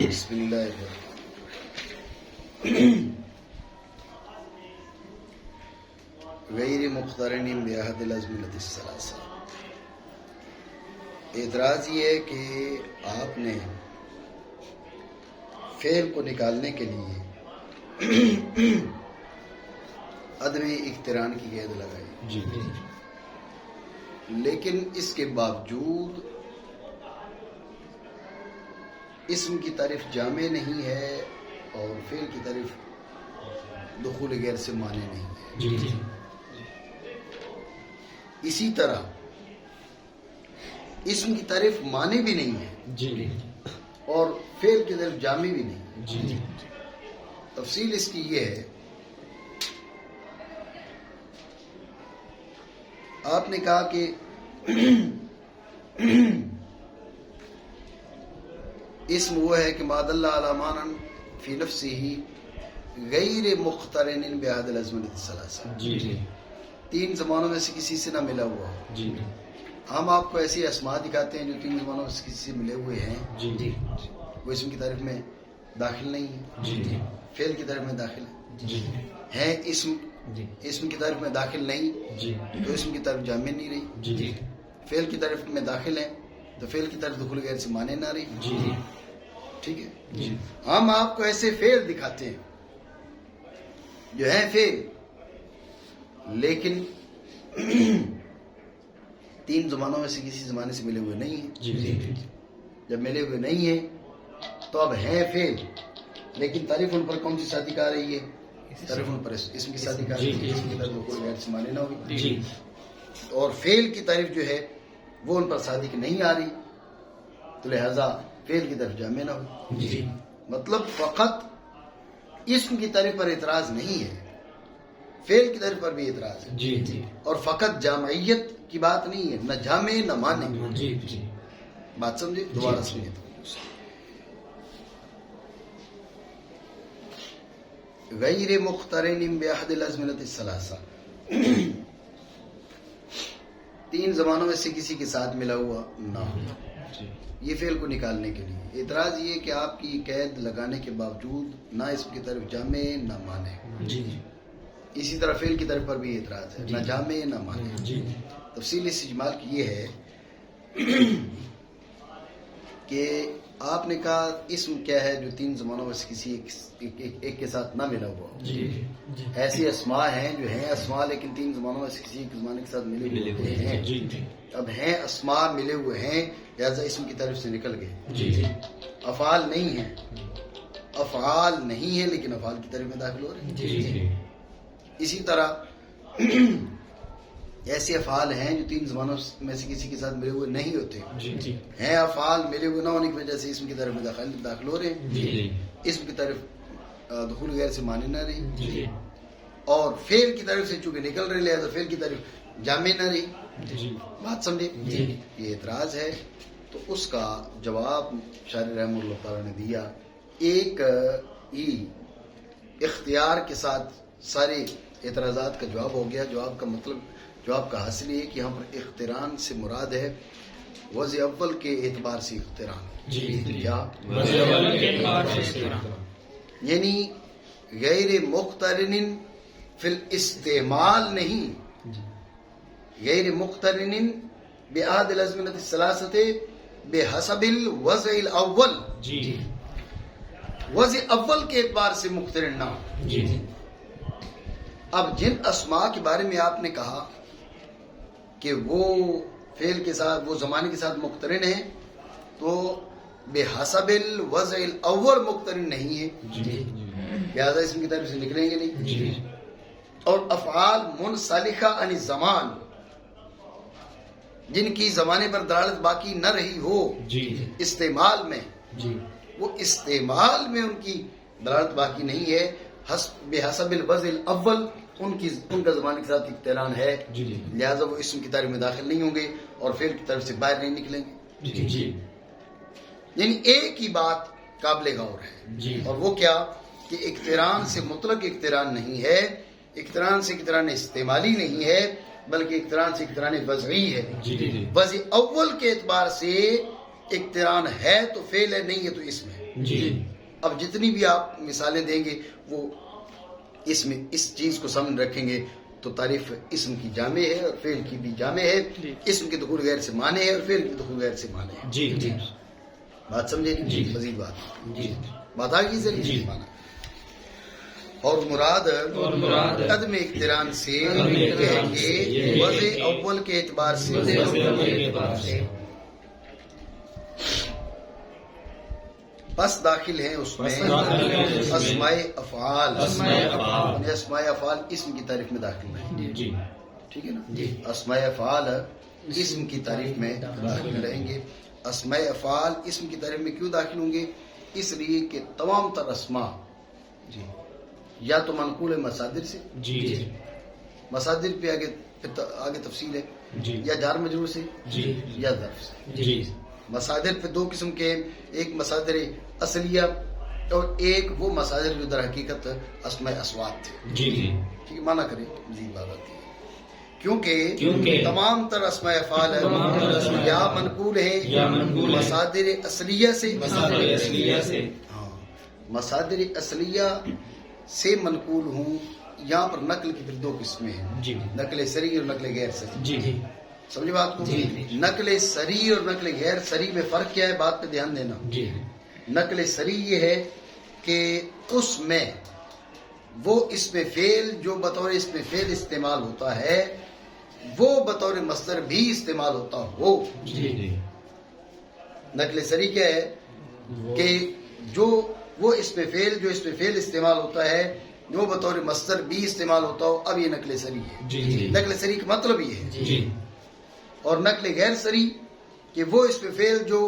بسم اللہ غیر مقترن بعہد الازمنۃ الثلاثہ۔ اعتراض یہ ہے کہ آپ نے فعل کو نکالنے کے لیے عدم اقتران کی قید لگائی، لیکن اس کے باوجود اسم کی طرف جامع نہیں ہے اور فعل کی طرف دخول غیر سے مانع نہیں ہے۔ اسی طرح اسم کی طرف معنی بھی نہیں ہے اور فعل کی طرف جامع بھی نہیں ہے۔ تفصیل اس کی یہ ہے، آپ نے کہا کہ اسم وہ ہے کہ ما دل علی معنی فی نفسہ غیر مقترن بعہد الازمنۃ الثلاثہ، تین زمانوں میں سے کسی سے نہ ملا ہوا۔ ہم آپ کو ایسی اسماء دکھاتے ہیں جو تین زمانوں میں سے کسی سے ملے ہوئے ہیں، وہ اسم کی طرف میں داخل نہیں ہے، فعل کی طرف میں داخل ہے اسم کی طرف میں داخل نہیں تو اسم کی طرف جامع نہیں رہی، فعل کی طرف میں داخل ہے تو فعل کی طرف دخول غیر سے مانے نہ رہی۔ ٹھیک ہے، ہم آپ کو ایسے فعل دکھاتے ہیں جو ہیں فعل لیکن تین زمانوں میں سے کسی زمانے سے ملے ہوئے نہیں ہیں۔ جب ملے ہوئے نہیں ہیں تو اب ہیں فعل، لیکن تعریف ان پر کون سی صادق آ رہی ہے؟ تعریف ان پر اسم کی صادق آ رہی ہے، اسم کی طرف دخول غیر سے مانے نہ ہوئی، اور فعل کی طرف جو ہے وہ ان پر صادق نہیں آ رہی، تو لہذا فعل کی طرف جامع نہ ہوئی۔ مطلب فقط اسم کی طرف پر اعتراض نہیں ہے، فعل کی طرف پر بھی اعتراض ہے، اور فقط جامعیت کی بات نہیں ہے، نہ جامع نہ مانے۔ بات سمجھے؟ دوبارہ سمجھے تو غیر مقترن بعہد الازمنۃ الثلاثہ، تین زمانوں میں سے کسی کے ساتھ ملا ہوا نہ ہو، یہ فعل کو نکالنے کے لیے۔ اعتراض یہ کہ آپ کی قید لگانے کے باوجود نہ اسم کی طرف جامع نہ مانے، اسی طرح فعل کی طرف پر بھی اعتراض ہے، نہ جامع نہ مانے۔ تفصیل اس اجمال کی یہ ہے کہ آپ نے کہا اسم کیا ہے جو تین زمانوں میں سے کسی ایک کے ساتھ نہ ملا ہوا۔ ایسی اسماء ہیں جو ہیں اسماء لیکن تین زمانوں میں سے کسی ایک زمانے کے ساتھ ملے ہوئے ہیں۔ اب ہیں اسماء ملے ہوئے ہیں، لہذا اسم کی طرف سے نکل گئے۔ افعال نہیں ہیں، افعال نہیں ہیں لیکن افعال کی طرف میں داخل ہو رہے ہیں۔ اسی طرح ایسے افعال ہیں جو تین زمانوں میں سے کسی کے ساتھ ملے ہوئے نہیں ہوتے ہیں، افعال ملے ہوئے نہ ہونے کی وجہ سے اسم کی طرف میں داخل ہو رہے ہیں، اسم کی طرف دخول غیر سے مانے نہ رہی، اور فعل کی طرف سے چونکہ نکل رہے لہذا فعل کی طرف جامع نہ رہی۔ بات سمجھے؟ یہ اعتراض ہے، تو اس کا جواب شارح رحمہ اللہ تعالیٰ نے دیا۔ ایک ہی اختیار کے ساتھ سارے اعتراضات کا جواب ہو گیا۔ جواب کا حاصل یہ کہ یہاں پر اقتران سے مراد ہے وضع اول کے اعتبار سے اقتران، یعنی غیر مقترن فی الاستعمال نہیں، غیر مقترن بعہد الازمنۃ الثلاثہ بحسب الوضع الاول، وضع اول کے اعتبار سے مقترن نہ ہو۔ اب جن اسماء کے بارے میں آپ نے کہا کہ وہ فعل کے ساتھ وہ زمانے کے ساتھ مقترن ہیں تو بحسب الوضع الاول مقترن نہیں ہے، لہذا اسم کی طرف سے نکلیں گے نہیں۔ اور افعال منسلخہ عن الزمان، جن کی زمانے پر دلالت باقی نہ رہی ہو استعمال میں، وہ استعمال میں ان کی دلالت باقی نہیں ہے، بحسب الوضع الاول ان کا زمانے کے ساتھ اقتران ہے، لہذا وہ اسم کی طرف میں داخل نہیں ہوں گے اور فعل کی طرف سے باہر نہیں نکلیں گے۔ یعنی ایک ہی بات قابل غور ہے، اور وہ کیا کہ اقتران سے مطلق اقتران نہیں ہے، اقتران سے اقتران استعمالی نہیں ہے، بلکہ اقتران سے اقتران وضعی ہے۔ وضع اول کے اعتبار سے اقتران ہے تو فعل ہے، نہیں ہے تو اسم ہے۔ اب جتنی بھی آپ مثالیں دیں گے وہ اس میں اس چیز کو سمجھ رکھیں گے تو تعریف اسم کی جامع ہے اور فعل کی بھی جامع ہے. اسم کی دخول غیر سے معنی ہے اور فعل کی دخول غیر سے معنی ہے. بات سمجھے نہیں؟ مزید بات آ گئی سے مانا. اور مراد عدم اقتران سے وضع اول کے اعتبار سے بس داخل ہیں اس میں اسماء افعال. اسماء افعال اسم کی تعریف میں داخل ہیں. ٹھیک ہے نا؟ اسماء افعال اسم کی تعریف میں داخل رہیں گے. اسماء افعال اسم کی تعریف میں کیوں داخل ہوں گے؟ اس لیے کہ تمام تر اسماء یا تو منقول ہے مصادر سے، مصادر پہ آگے تفصیل ہے، یا جار مجرور سے یا ظرف سے. مصادر پہ دو قسم کے، ایک مصادر اصلیہ اور ایک وہ مصادر جو در حقیقت اسماء اصوات تھے. ٹھیک ہے، مانا کریں مزید بات آتی ہے کیونکہ تمام تر اسماء افعال یا منقول ہے مصادر اصلیہ سے. مصادر اصلیہ سے منقول ہوں. یہاں پر نقل کی پھر دو قسمیں ہیں، نقل سری اور نقل غیر سری. سمجھے بات کو؟ نقل سری اور نقل غیر سری میں فرق کیا ہے؟ بات پہ دھیان دینا. نقل سری یہ ہے کہ اس میں وہ اسم فعل جو بطور اسم فعل استعمال ہوتا ہے وہ بطور مصدر بھی استعمال ہوتا ہو. نقل سری کیا ہے کہ جو وہ اسم فعل استعمال ہوتا ہے وہ بطور مصدر بھی استعمال ہوتا ہو. اب یہ نقل سری ہے. نقل سری کا مطلب یہ ہے. اور نقل غیر سری کہ وہ اسم فعل جو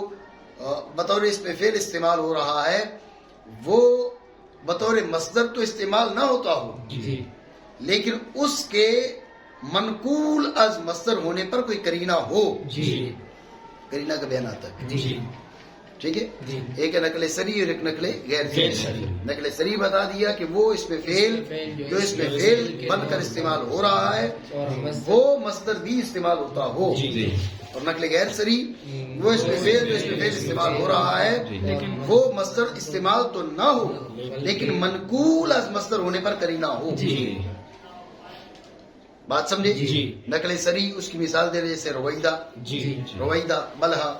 بطور اسم فعل استعمال ہو رہا ہے وہ بطور مصدر تو استعمال نہ ہوتا ہو لیکن اس کے منقول از مصدر ہونے پر کوئی قرینہ ہو. قرینہ کا بیان آتا ہے. ٹھیک ہے، ایک ہے نقل سری اور ایک نقل غیر سری. نقل سری بتا دیا کہ وہ اسم فعل جو اسم فعل بن کر استعمال ہو رہا ہے وہ مصدر بھی استعمال ہوتا ہو. اور نقل غیر سری وہ اسم فعل جو اسم فعل استعمال ہو رہا ہے وہ مصدر استعمال تو نہ ہو لیکن منقول از مصدر ہونے پر قرینہ ہو. بات سمجھے؟ نقل سری اس کی مثال دے رہے جیسے رویدہ بلہا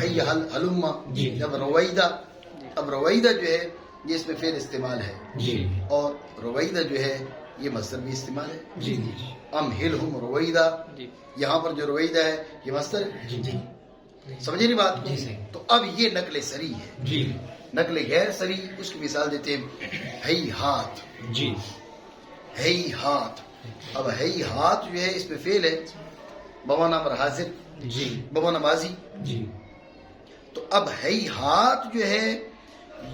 حی حلما. جب رویدہ جو ہے یہ اس میں فعل استعمال ہے اور رویدہ جو ہے یہ مصدر بھی استعمال ہے. امہلہم رویدہ، یہاں پر جو رویدہ ہے یہ مصدر ہے. سمجھے نہیں بات کو؟ تو اب یہ نقل سری ہے. نقل غیر سری اس کی مثال دیتے ہیں ہی ہاتھ. اب ہی ہاتھ جو ہے اس پہ فعل ہے بمانا امر حاضر بمانا ماضی. تو اب ہی ہاتھ جو ہے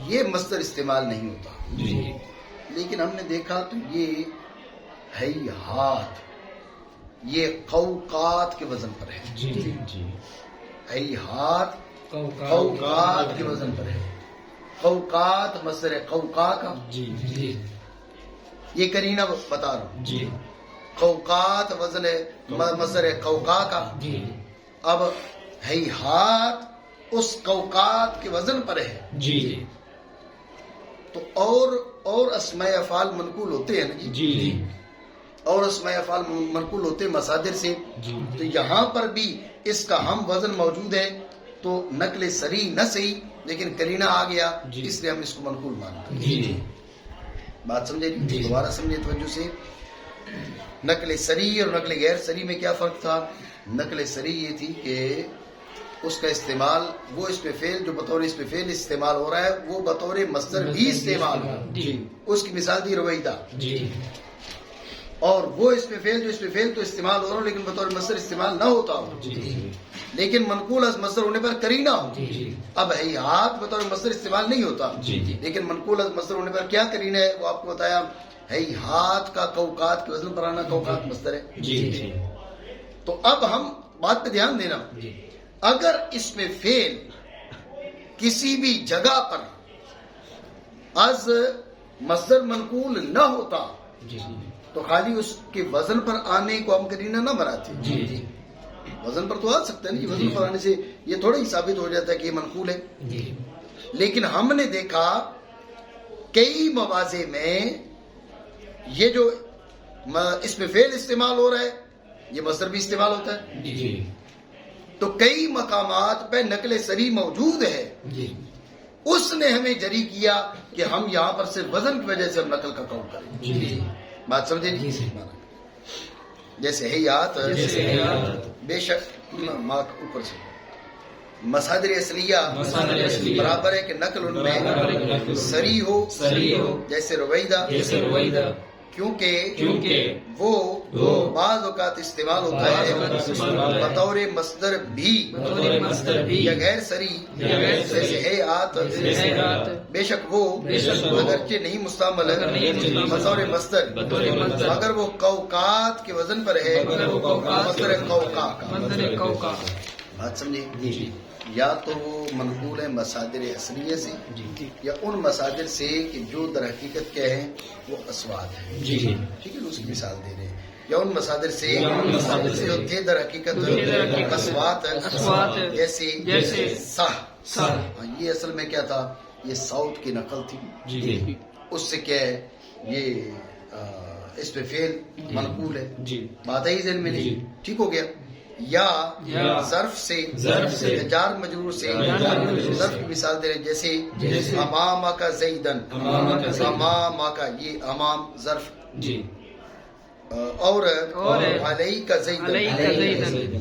یہ مصدر استعمال نہیں ہوتا لیکن ہم نے دیکھا تو یہ ہی ہاتھ یہ قوقات کے وزن پر ہے. ہی ہاتھ قوقات کے وزن پر ہے. قوقات مصدر قوقا کا. یہ قرینہ بتا رہا ہوں. قوقات وزن مصدر قوقا کا. اب ہیہات اس قوقات کے وزن پر ہے. تو اور اسماء افعال منقول ہوتے ہیں نا اور اسماء افعال منقول ہوتے ہیں مصادر سے. تو یہاں پر بھی اس کا ہم وزن موجود ہے تو نقل سری نہ صحیح لیکن قرینہ آ گیا اس لیے ہم اس کو منقول مانتے ہیں. بات سمجھے؟ دوبارہ سمجھے توجہ سے. نقل سری اور نقل غیر سری میں کیا فرق تھا؟ نقل سری یہ تھی کہ اس کا استعمال وہ اس پہ فعل جو بطور اس پہ فعل استعمال ہو رہا ہے وہ بطور مصدر بھی استعمال ہو. اس کی مثال دی رویدہ. اور وہ اس پہ فعل جو اس پہ فعل تو استعمال ہو رہا ہو لیکن بطور مصدر استعمال نہ ہوتا ہو لیکن منقول از مصدر ہونے پر قرینہ ہو. اب ہیہات بطور مصدر استعمال نہیں ہوتا لیکن منقول از مصدر ہونے پر کیا قرینہ ہے وہ آپ کو بتایا. ہیہات کا قوقات کے وزن پر آنا قوقات مصدر ہے. تو اب ہم بات پہ دھیان دینا. اگر اس میں فعل کسی بھی جگہ پر از مصدر منقول نہ ہوتا تو خالی اس کے وزن پر آنے کو ہم قرینہ نہ بناتے. وزن پر تو آ سکتا ہے نہیں. وزن پر آنے سے یہ تھوڑا ہی ثابت ہو جاتا ہے کہ یہ منقول ہے. لیکن ہم نے دیکھا کئی مواضع میں یہ جو اس میں فعل استعمال ہو رہا ہے یہ مصدر بھی استعمال ہوتا ہے. تو کئی مقامات پہ نقل صریح موجود ہے. اس نے ہمیں جری کیا کہ ہم یہاں پر صرف وزن کی وجہ سے ہم نقل کا قول کریں. بات سمجھے نہیں؟ جیسے حیات بے شک اوپر سے مصادر اصلیہ برابر ہے کہ نقل ان میں صریح ہو جیسے رویدہ کیونکہ وہ بعض اوقات استعمال ہوتا ہے بطور مصدر بھی یا غیر صریح جیسے حیات بے شک وہ اگرچہ نہیں مستعمل بطور مصدر اگر وہ قوقات کے وزن پر ہے مصدر قوقا. بات سمجھے؟ یا تو وہ منقول ہے مصادر اصلیہ سے یا ان مصادر سے کہ جو در حقیقت کیا ہے وہ اسوات ہے. ٹھیک ہے، اس کی مثال دے رہے ہیں. یا ان مصادر سے جو تھے در حقیقت اسوات جیسے صح. یہ اصل میں کیا تھا؟ یہ صوت کی نقل تھی. اس سے کیا ہے یہ اس پہ فعل منقول ہے. بات ہے ذہن میں نہیں؟ ٹھیک ہو گیا. یا ظرف سے جار مجرور سے ظرف کی مثال دے رہے جیسے امام کا زیدن. امام کا یہ امام ظرف اور علیہ کا زیدن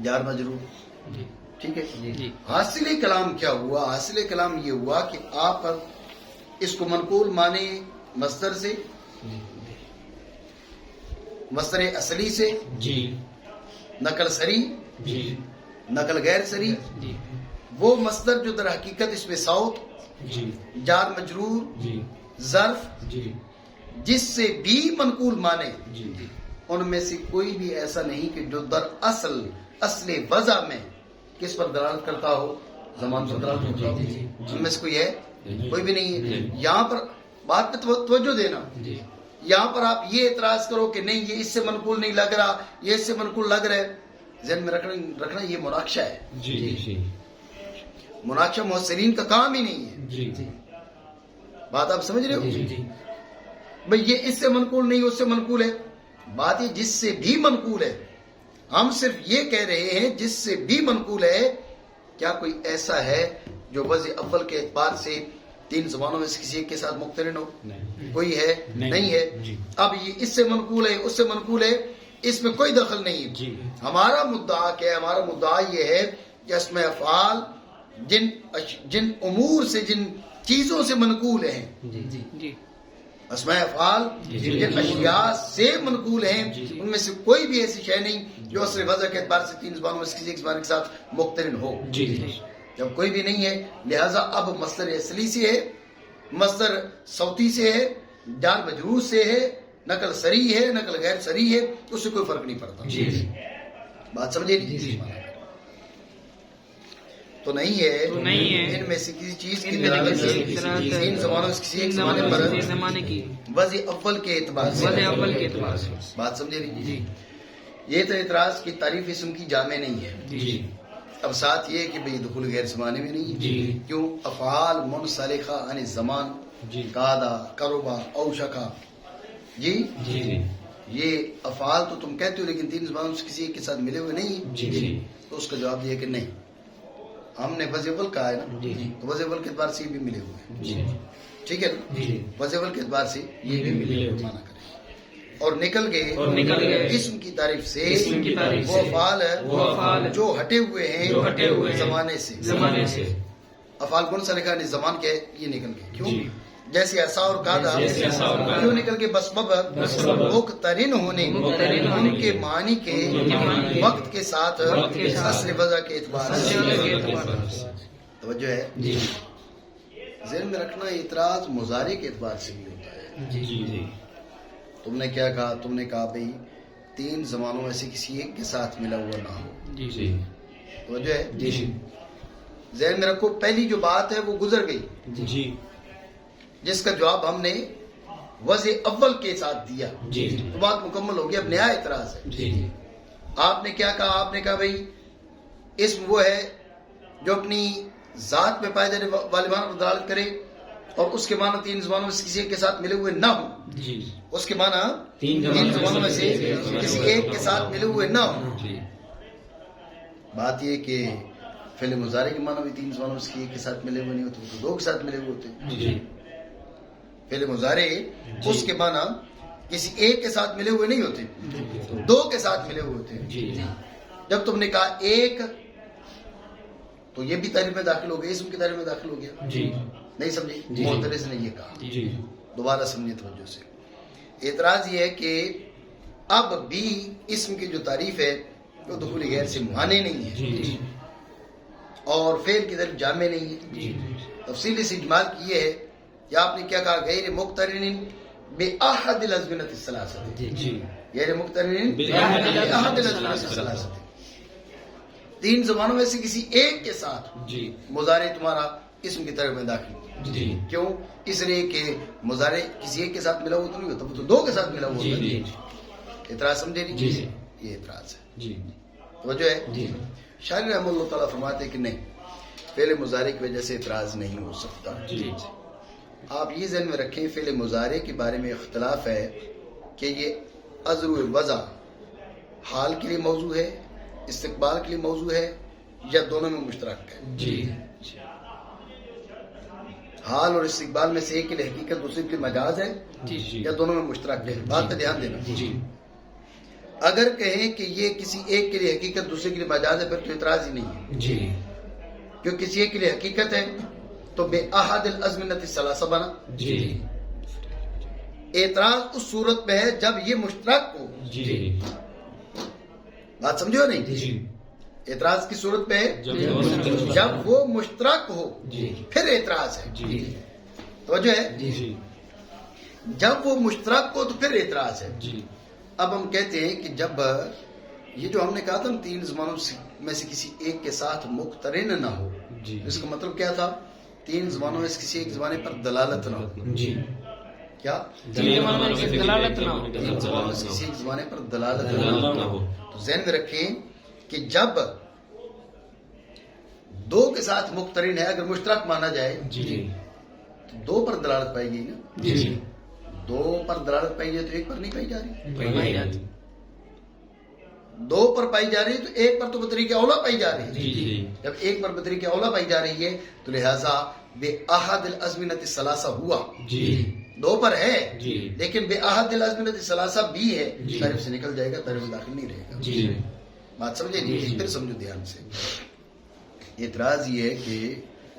جار مجرور. ٹھیک ہے. حاصل کلام کیا ہوا؟ حاصل کلام یہ ہوا کہ آپ اس کو منقول مانے مصدر سے، مصدر اصلی سے، نقل صریح، نقل غیر صریح. وہ مصدر جو در حقیقت اس میں صوت، جار مجرور، ظرف جس سے بھی منقول مانے ان میں سے کوئی بھی ایسا نہیں کہ جو در اصل وضع میں کس پر دلالت کرتا ہو؟ زمان پر دلالت کرتا ہو. ان میں سے کوئی ہے؟ کوئی بھی نہیں ہے. یہاں پر بات پہ توجہ دینا. یہاں پر آپ یہ اعتراض کرو کہ نہیں یہ اس سے منقول نہیں لگ رہا، یہ اس سے منقول لگ رہا ہے، ذہن میں رکھنا یہ مناقشہ ہے. مناقشہ محسرین کا کام ہی نہیں ہے. بات آپ سمجھ رہے ہو؟ بھئی یہ اس سے منقول نہیں اس سے منقول ہے. بات یہ جس سے بھی منقول ہے. ہم صرف یہ کہہ رہے ہیں جس سے بھی منقول ہے. کیا کوئی ایسا ہے جو وضع اول کے اعتبار سے تین زبانوں میں سے کسی ایک کے ساتھ مقترن ہو؟ کوئی ہے؟ نہیں ہے. اب یہ اس سے منقول ہے اس سے منقول ہے، اس میں کوئی دخل نہیں ہے. ہمارا مدعا کیا ہے؟ ہمارا مدعا یہ ہے کہ اسماء افعال جن امور سے، جن چیزوں سے منقول ہیں، اسماء افعال جن اشیاء سے منقول ہیں، ان میں سے کوئی بھی ایسی شے نہیں جو اصل وضع کے اعتبار سے تین زبانوں میں سے کسی ایک زبان کے ساتھ مقترن ہو. جب کوئی بھی نہیں ہے لہذا اب مصدر اصلی سے ہے، مصدر صوتی سے ہے، جار مجرور سے ہے، نقل صریح ہے، نقل غیر صریح ہے، اس سے کوئی فرق نہیں پڑتا. بات سمجھے نہیں؟ تو نہیں ہے ان میں سے کسی چیز کی دلالت تین زبانوں سے کسی ایک زمانے کی وضع اول کے اعتبار سے. بات سمجھے نہیں؟ یہ تو اعتراض کی تعریف اسم کی جامع نہیں ہے. اب ساتھ یہ کہ بھئی دخول غیر زمانے میں نہیں ہے. کیوں؟ افعال منسلخہ عن الزمان، قادا، قربا، اوشکا. یہ افعال تو تم کہتے ہو لیکن تین زبانوں سے کسی ایک کے ساتھ ملے ہوئے نہیں. تو اس کا جواب یہ کہ نہیں، ہم نے وضع اول کہا ہے نا، تو وضع اول کے اعتبار سے یہ بھی ملے ہوئے ہیں. ٹھیک ہے نا؟ وضع اول کے اعتبار سے یہ بھی ملے ہوئے مانا کریں. اور نکل گئے اسم کی تعریف سے وہ افعال جو ہٹے ہوئے ہیں زمانے سے. افعال کون سا لکھا ہے؟ زمان کے یہ نکل گئے. کیوں؟ جیسے ایسا اور قادا کیوں نکل کے؟ بسبب مقترن ہونے ان کے معنی کے وقت کے ساتھ اصل وضع کے اعتبار سے. توجہ ہے؟ ذہن میں رکھنا اعتراض مضارع کے اعتبار سے بھی ہوتا ہے. تم نے کیا کہا؟ تم نے کہا بھئی تین زمانوں میں سے کسی ایک کے ساتھ ملا ہوا نہ ہو. توجہ ہے؟ ذہن میں رکھو پہلی جو بات ہے وہ گزر گئی، جس کا جواب ہم نے وضع اول کے ساتھ دیا. تو بات مکمل ہو گئی. اب نیا اعتراض ہے. آپ نے کیا کہا؟ آپ نے کہا بھئی اسم وہ ہے جو اپنی ذات میں پائے جانے والے معنی پر دلالت کرے اور اس کے معنی تین زبانوں میں سے کسی ایک کے ساتھ ملے ہوئے نہ ہو. اس کے معنی تین زبانوں میں سے کسی ایک کے ساتھ ملے ہوئے نہ ہو. بات یہ کہ فعل مضارع کے معنی بھی تین زبانوں میں سے کسی ایک کے ساتھ ملے ہوئے نہیں ہوتے، تو دو کے ساتھ ملے ہوئے ہوتے. فعل مضارع اس کے معنی کسی ایک کے ساتھ ملے ہوئے نہیں ہوتے، دو کے ساتھ ملے ہوئے ہوتے. جب تم نے کہا ایک تو یہ بھی تعریف میں داخل ہو گیا، اسم کی تعریف میں داخل ہو گیا. نہیں سمجھے؟ معترض نے یہ کہا. دوبارہ سمجھے توجہ سے. اعتراض یہ ہے کہ اب بھی اسم کی جو تعریف ہے وہ دخول غیر سے مانے نہیں ہے اور فعل کی طرف جامع نہیں ہے. تفصیل سے اجمال کی یہ ہے کہ آپ نے کیا کہا؟ غیر مقترن بأحد الازمنة الثلاثة. غیر مقترن بأحد الازمنة الثلاثة. تین زبانوں میں سے کسی ایک کے ساتھ مضارع تمہارا اسم کی طرف میں داخل. کیوں؟ اس لیے کہ مضارع کسی ایک کے ساتھ ملا ہوا تو نہیں ہوتا، وہ تو دو کے ساتھ ملا ہوا ہوتا. اعتراض سمجھے نہیں؟ یہ اعتراض ہے. توجہ ہے. شاعر رحمہ اللہ تعالیٰ فرماتے ہیں کہ نہیں، فعل مضارع کی وجہ سے اعتراض نہیں ہو سکتا. آپ یہ ذہن میں رکھیں، فعل مضارع کے بارے میں اختلاف ہے کہ یہ ازر و وضع حال کے لیے موضوع ہے، استقبال کے لیے موضوع ہے، یا دونوں میں مشترک ہے. حال اور استقبال میں سے ایک کے لیے حقیقت دوسرے کے لیے مجاز ہے، یا دونوں میں مشترک ہے. بات پہ دھیان دینا. اگر کہیں کہ یہ کسی ایک کے لیے حقیقت دوسرے کے لیے مجاز ہے پھر تو اعتراض ہی نہیں ہے. کیوں کسی ایک کے لیے حقیقت ہے تو بے احد الازمنة الثلاثہ بنا. اعتراض اس صورت میں ہے جب یہ مشترک ہو. بات سمجھو نہیں؟ اعتراض کی صورت میں ہے جب وہ مشترک ہو پھر اعتراض ہے. توجہ ہے. جب وہ مشترک ہو تو پھر اعتراض ہے. اب ہم کہتے ہیں کہ جب یہ جو ہم نے کہا تھا تین زبانوں میں سے کسی ایک کے ساتھ مقترن نہ ہو، اس کا مطلب کیا تھا؟ تین زبانوں میں سے کسی ایک زبانے پر دلالت نہ ہو. کیا؟ دلالت نہ ہو. تین زبانوں میں سے کسی ایک زبانے پر دلالت نہ ہو. تو ذہن میں رکھیں کہ جب دو کے ساتھ مقترن ہے، اگر مشترک مانا جائے تو دو پر دلالت پائی گئی نا. دو پر دلالت پائی جائے تو ایک پر نہیں پائی جا رہی. دو پر پائی جا رہی ہے تو ایک پر تو بطریق اولا پائی جا رہی ہے. جب ایک پر بطریق اولا پائی جا رہی ہے تو لہذا بے احد الازمنة الثلاثہ ہوا. دو پر ہے لیکن بے احد الازمنة الثلاثہ بھی ہے. تعریف سے نکل جائے گا، تعریف میں داخل نہیں رہے گا. بات سمجھے نہیں؟ پھر سمجھو دھیان سے. اعتراض یہ ہے کہ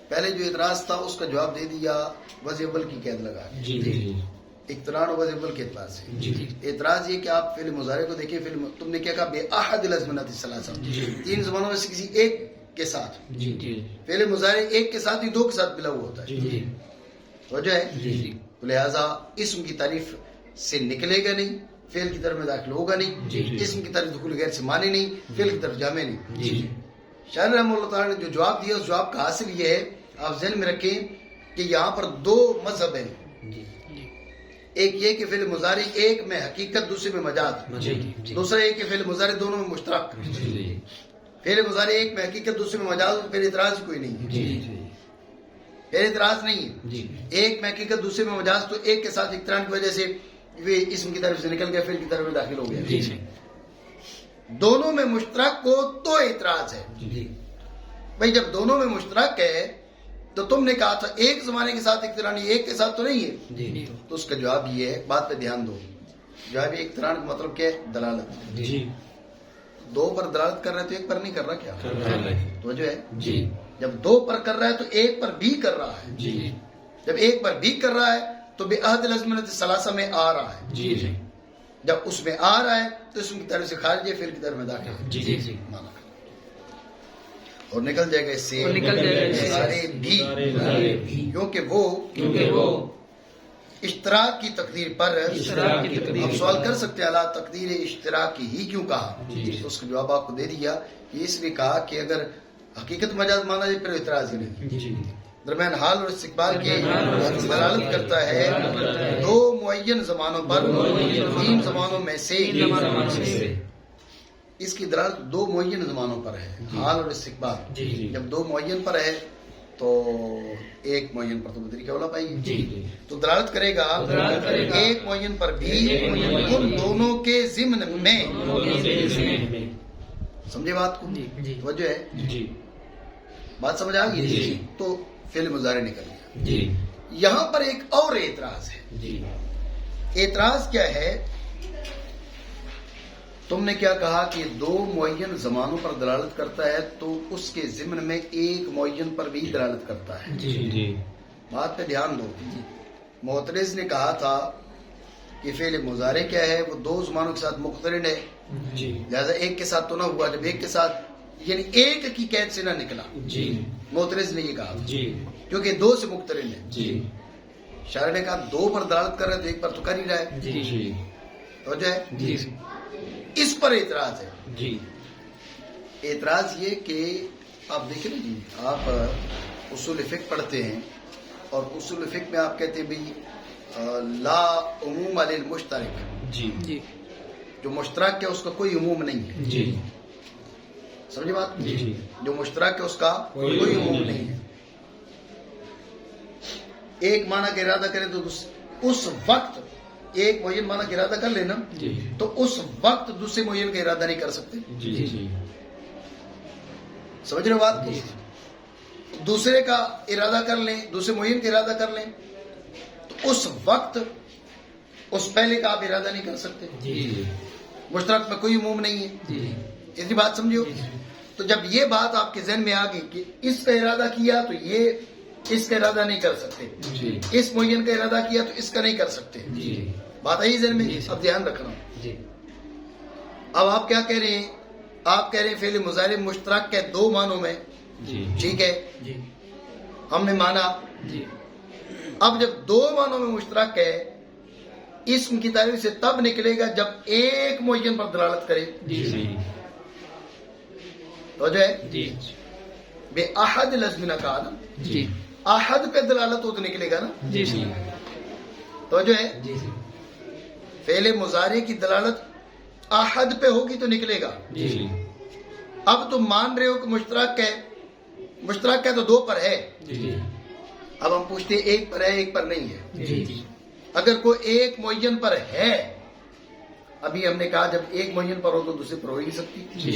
پہلے جو اعتراض تھا اس کا جواب دے دیا وضع اول کی قید لگا کے، اقتران وضع اول کے اعتبار سے. اعتراض یہ کہ آپ فعل مضارع کو دیکھیں، تم نے کیا کہا؟ بے احد الازمنة الثلاثہ. تین زبانوں میں سے کسی ایک کے ساتھ. فعل مضارع ایک کے ساتھ ہی دو کے ساتھ ملا ہوا ہوتا ہے. توجہ ہے. تو لہذا اسم کی تعریف سے نکلے گا نہیں، فعل کی طرف میں داخل ہوگا نہیں. اسم کی طرف دخول غیر سے مانے نہیں، فعل کی طرف جامع نہیں. شاعر رحمہ اللہ تعالیٰ نے جو جواب دیا اس جواب کا حاصل یہ ہے، آپ ذہن میں رکھیں کہ یہاں پر دو مذہب ہیں. ایک یہ کہ فعل مضارع ایک میں حقیقت دوسرے میں مجاز، دوسرا یہ کہ فعل مضارع دونوں میں مشترک. فعل مضارع ایک میں حقیقت دوسرے میں مجاز، پھر اعتراض کوئی نہیں. پھر اعتراض نہیں. ایک میں حقیقت دوسرے میں مجاز تو ایک کے ساتھ اقتران کی وجہ سے وہ اسم کی طرف سے نکل گیا، فعل کی طرف میں داخل ہو گیا. دونوں میں مشترک ہو تو اعتراض ہے. بھائی جب دونوں میں مشترک ہے تو تم نے کہا تھا ایک زمانے کے ساتھ اقترانی، ایک کے ساتھ تو نہیں ہے. تو اس کا جواب یہ ہے، بات پہ دھیان دو. جواب اقتران کا مطلب کیا ہے؟ دلالت. دو پر دلالت کر رہا ہے تو ایک پر نہیں کر رہا. کیا تو جو ہے جب دو پر کر رہا ہے تو ایک پر بھی کر رہا ہے. جب ایک پر بھی کر رہا ہے تو بے احد الازمنة الثلاثہ میں آ رہا ہے. جب اس میں آ رہا ہے تو اسم کی طرف سے خارج ہے، فعل کی طرف میں داخل ہے. اور نکل جائے گا اس سے سارے بھی، کیونکہ وہ اشتراک کی تقدیر پر. ہم سوال کر سکتے ہیں اللہ تقدیر اشتراک ہی کیوں کہا؟ تو اس کا جواب آپ کو دے دیا کہ اس لیے کہا کہ اگر حقیقت مجاز مانا جائے پھر اعتراض ہی نہیں. درمیان حال اور استقبال کی دلالت کرتا ہے دو معین زمانوں پر، تین زمانوں میں سے. اس کی دلالت دو معین زمانوں پر ہے، حال اور استقبال. جب دو معین پر ہے تو ایک معین پر تو بدری کیا اولا پائیے جی تو دلالت کرے گا ایک معین پر بھی ان دونوں کے ضمن میں. سمجھے بات کو؟ توجہ ہے جی بات سمجھ آ گئی جی. تو فعل مضارع نکل گیا. جی یہاں پر ایک اور اعتراض ہے. جی اعتراض کیا ہے؟ تم نے کیا کہا کہ دو معین زمانوں پر دلالت کرتا ہے تو اس کے ضمن میں ایک معین پر بھی دلالت کرتا ہے. جی جی بات پہ دھیان دو. معترض نے کہا تھا کہ فعل مضارع کیا ہے وہ دو زمانوں کے ساتھ مقترن ہے، جی لہذا ایک کے ساتھ تو نہ ہوا، جب ایک کے ساتھ یعنی ایک کی قید سے نہ نکلا. جی معترض نے یہ کہا تھا جی کیونکہ دو سے مقترن ہے. جی شاعر نے کہا دو پر دلالت کر رہے تو ایک پر تو کر ہی رہا ہے. جی جی توجہ ہے؟ جی اس پر اعتراض ہے. جی اعتراض یہ کہ آپ دیکھیں نا جی، آپ اصول فقہ پڑھتے ہیں اور اصول فقہ میں آپ کہتے ہیں بھئی لا عموم علی المشترک، جی جی جو مشترک ہے اس کا کوئی عموم نہیں ہے. جی سمجھے بات؟ جی جی جو مشترک ہے اس کا کوئی عموم نہیں ہے. ایک معنی کا ارادہ کریں تو اس وقت ایک معین معنی کا ارادہ کر لینا جی تو اس وقت دوسرے معین کا ارادہ نہیں کر سکتے. جی جی سمجھ رہے ہو بات کو؟ دوسرے کا ارادہ کر لیں، دوسرے معین کا ارادہ کر لیں تو اس وقت اس پہلے کا آپ ارادہ نہیں کر سکتے. جی مشترک میں کوئی عموم نہیں ہے. جی اتنی بات سمجھو. تو جب یہ بات آپ کے ذہن میں آ گئی کہ اس کا ارادہ کیا تو یہ اس کا ارادہ نہیں کر سکتے، جی اس معین کا ارادہ کیا تو اس کا نہیں کر سکتے. جی بات آئی ذہن میں؟ اب دھیان رکھنا. جی اب آپ کیا کہہ رہے ہیں؟ آپ کہہ رہے ہیں فعل مضارع مشترک کے دو معنوں میں. جی ٹھیک ہے، جی ہم نے مانا. جی اب جب دو معنوں میں مشترک ہے، اسم کی تعریف سے تب نکلے گا جب ایک معین پر دلالت کرے. جی جی تو جو ہے جی بے احد لازمینہ کہا نا، جی احد پہ دلالت ہو تو نکلے گا نا. جی جی تو جو ہے جی فعل مضارع کی دلالت احد پہ ہوگی تو نکلے گا. جی اب تم مان رہے ہو کہ مشترک ہے، مشترک ہے تو دو پر ہے. جی اب ہم پوچھتے ہیں ایک پر ہے ایک پر نہیں ہے. جی اگر کوئی ایک معین پر ہے، ابھی ہم نے کہا جب ایک معین پر ہو تو دوسرے پر ہو ہی نہیں سکتی. جی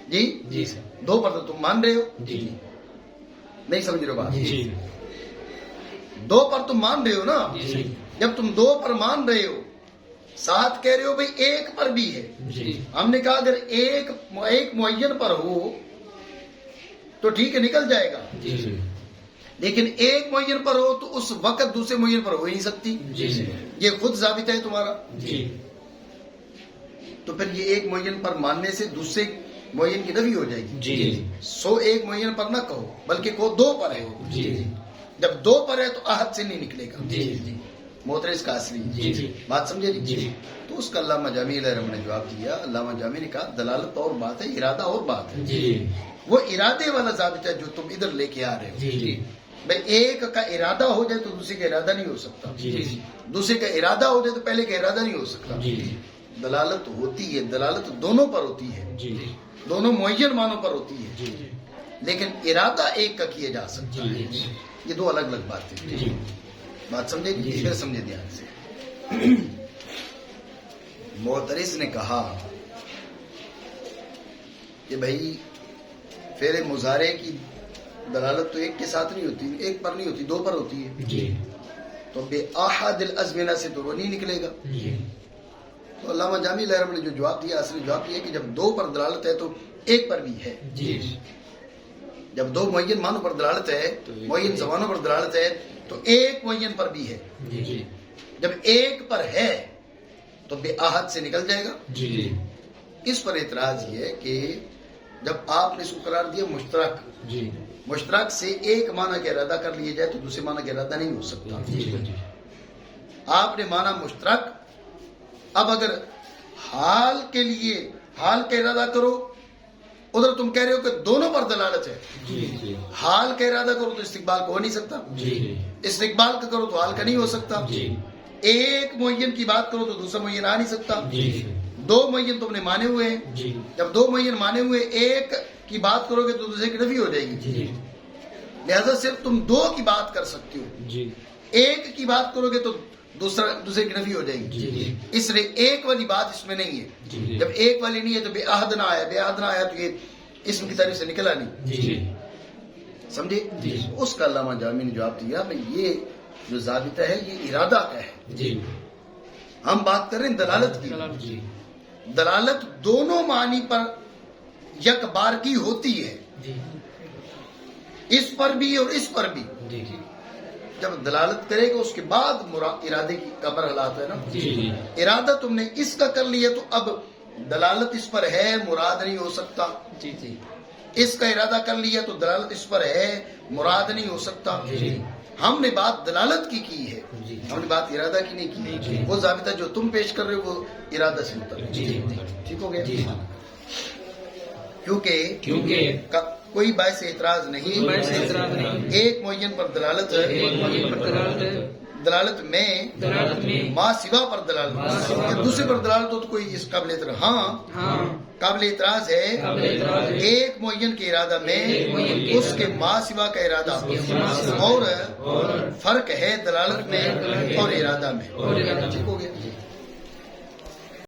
جی جی سر دو پر تو تم مان رہے ہو، جی نہیں سمجھ رہے ہو بات؟ جی دو پر تم مان رہے ہو نا. جی جب تم دو پر مان رہے ہو ساتھ کہہ رہے ہو بھئی ایک پر بھی ہے. جی ہم نے کہا اگر ایک معین پر ہو تو ٹھیک ہے نکل جائے گا، جی لیکن ایک معین پر ہو تو اس وقت دوسرے معین پر ہو ہی نہیں سکتی. جی یہ خود ثابت ہے تمہارا. جی تو پھر یہ ایک معین پر ماننے سے دوسرے معین کی نفی ہو جائے گی. جی سو ایک معین پر نہ کہو بلکہ کہو دو پر ہے. جی جب دو پر ہے تو احد سے نہیں نکلے گا. جی معترض کا اصلی جی جی بات سمجھے جی تو اس کا علامہ جامی علیہ رحمہ نے جواب دیا. علامہ جامی نے کہا دلالت اور بات ہے، ارادہ اور بات ہے. جی وہ ارادے والا ضابطہ ہے جو تم ادھر لے کے آ رہے ہو. جی بھائی ایک کا ارادہ ہو جائے تو دوسرے کا ارادہ نہیں ہو سکتا، جی دوسرے کا ارادہ ہو جائے تو پہلے کا ارادہ نہیں ہو سکتا. جی دلالت ہوتی ہے، دلالت دونوں پر ہوتی ہے، جی دونوں معین معنوں پر ہوتی ہے، جی لیکن ارادہ ایک کا کیا جا سکتا ہے. جی یہ دو الگ الگ باتیں ہیں. جی بات سمجھے جی. پھر سمجھے دھیان سے. معترض نے کہا کہ بھائی فعل مضارع کی دلالت تو ایک کے ساتھ نہیں ہوتی، ایک پر نہیں ہوتی، دو پر ہوتی ہے. جی تو بے احد الازمنہ سے تو وہ نہیں نکلے گا. جی تو علامہ جامی علیہ رحمہ نے جو جواب دیا، اصلی جواب یہ ہے کہ جب دو پر دلالت ہے تو ایک پر بھی ہے. جی جب دو معین معنوں پر دلالت ہے، معین زبانوں پر دلالت ہے تو ایک معین پر بھی ہے. جی جب ایک پر ہے تو بے احد سے نکل جائے گا. جی اس پر اعتراض یہ ہے کہ جب آپ نے اس کو قرار دیا مشترک، جی مشترک سے ایک معنی کا ارادہ کر لیا جائے تو دوسرے معنی کا ارادہ نہیں ہو سکتا. آپ نے مانا مشترک، اب اگر حال کے لیے حال کا ارادہ کرو، ادھر تم کہہ رہے ہو کہ دونوں پر دلالت ہے، جی حال کا ارادہ کرو تو استقبال کو ہو نہیں سکتا، جی استقبال کا کرو تو حال کا نہیں ہو سکتا. جی ایک معین کی بات کرو تو دوسرا معین آ نہیں سکتا. جی دو معین تم نے مانے ہوئے ہیں. جی جب دو معین مانے ہوئے ایک کی بات کرو گے تو دوسرے کی نفی ہو جائے گی. جی لہذا صرف تم دو کی بات کر سکتے ہو. جی ایک کی بات کرو گے تو دوسرے کی نفی ہو جائے گی. جی اس لیے ایک والی بات اس میں نہیں ہے. جی جب ایک والی نہیں ہے تو بے عہد نہ آیا. بے عہد نہ آیا تو یہ اسم کی طرف سے نکلا نہیں. جی سمجھے؟ جی. اس کا علامہ جامی نے جواب دیا بھائی یہ جو ضابطہ ہے یہ ارادہ کا ہے. جی ہم بات کر رہے ہیں دلالت کی. جی دلالت دونوں معنی پر یک بارگی ہوتی ہے, جی اس پر بھی اور اس پر بھی. جی جب دلالت کرے گا اس کے بعد ارادے کی کا برحلات ہے نا. جی ارادہ تم نے اس کا کر لیا تو اب دلالت اس پر ہے, مراد نہیں ہو سکتا. جی جی اس کا ارادہ کر لیا تو دلالت اس پر ہے, مراد نہیں ہو سکتا. جی. ہم نے بات دلالت کی ہے, جی. ہم نے بات ارادہ کی نہیں کی. وہ ضابطہ جو تم پیش کر رہے ہو وہ ارادہ سے متعلق. جی ٹھیک ہو گیا. جی. کیونکہ کوئی باعث اعتراض نہیں, ایک معین پر دلالت ہے, دلالت میں ما سوا پر دلالت, دوسرے پر دلالت ہو تو کوئی اس قابل اعتراض. ہاں قابل اعتراض ہے ایک معین کے ارادہ میں اس کے ما سوا کا ارادہ, اور فرق ہے دلالت میں اور ارادہ میں. ٹھیک ہو گیا.